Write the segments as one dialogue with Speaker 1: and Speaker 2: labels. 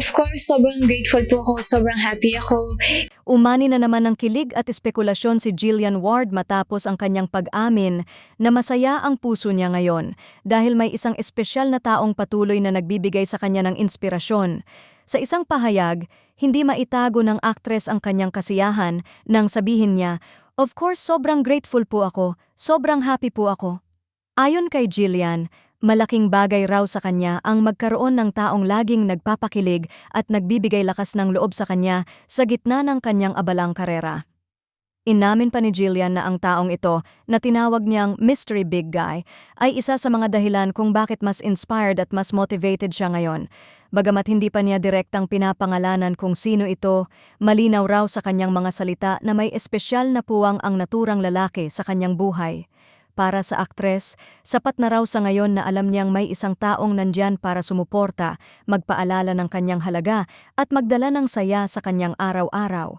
Speaker 1: Of course, sobrang grateful po ako, sobrang happy ako.
Speaker 2: Umani na naman ng kilig at espekulasyon si Jillian Ward matapos ang kanyang pag-amin na masaya ang puso niya ngayon dahil may isang espesyal na taong patuloy na nagbibigay sa kanya ng inspirasyon. Sa isang pahayag, hindi maitago ng aktres ang kanyang kasiyahan nang sabihin niya, "Of course, sobrang grateful po ako, sobrang happy po ako." Ayon kay Jillian, malaking bagay raw sa kanya ang magkaroon ng taong laging nagpapakilig at nagbibigay lakas ng loob sa kanya sa gitna ng kanyang abalang karera. Inamin pa ni Jillian na ang taong ito, na tinawag niyang Mystery Big Guy, ay isa sa mga dahilan kung bakit mas inspired at mas motivated siya ngayon. Bagamat hindi pa niya direktang pinapangalanan kung sino ito, malinaw raw sa kanyang mga salita na may espesyal na puwang ang naturang lalaki sa kanyang buhay. Para sa aktres, sapat na raw sa ngayon na alam niyang may isang taong nandyan para sumuporta, magpaalala ng kanyang halaga at magdala ng saya sa kanyang araw-araw.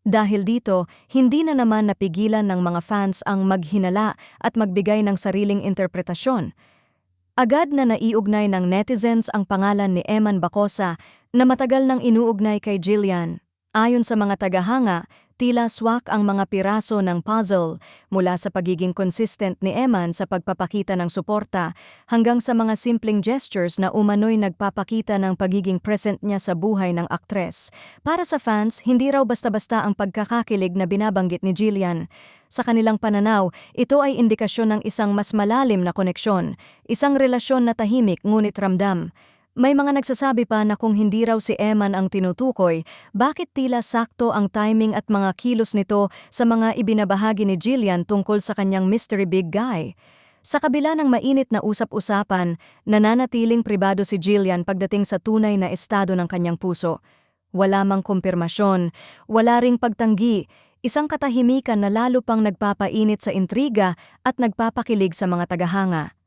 Speaker 2: Dahil dito, hindi na naman napigilan ng mga fans ang maghinala at magbigay ng sariling interpretasyon. Agad na naiugnay ng netizens ang pangalan ni Eman Bacosa na matagal nang inuugnay kay Jillian. Ayon sa mga tagahanga, tila swak ang mga piraso ng puzzle mula sa pagiging consistent ni Eman sa pagpapakita ng suporta hanggang sa mga simpleng gestures na umano'y nagpapakita ng pagiging present niya sa buhay ng aktres. Para sa fans, hindi raw basta-basta ang pagkakakilig na binabanggit ni Jillian. Sa kanilang pananaw, ito ay indikasyon ng isang mas malalim na koneksyon, isang relasyon na tahimik ngunit ramdam. May mga nagsasabi pa na kung hindi raw si Eman ang tinutukoy, bakit tila sakto ang timing at mga kilos nito sa mga ibinabahagi ni Jillian tungkol sa kanyang Mystery Big Guy. Sa kabila ng mainit na usap-usapan, nananatiling pribado si Jillian pagdating sa tunay na estado ng kanyang puso. Wala mang kumpirmasyon, wala ring pagtanggi, isang katahimikan na lalo pang nagpapainit sa intriga at nagpapakilig sa mga tagahanga.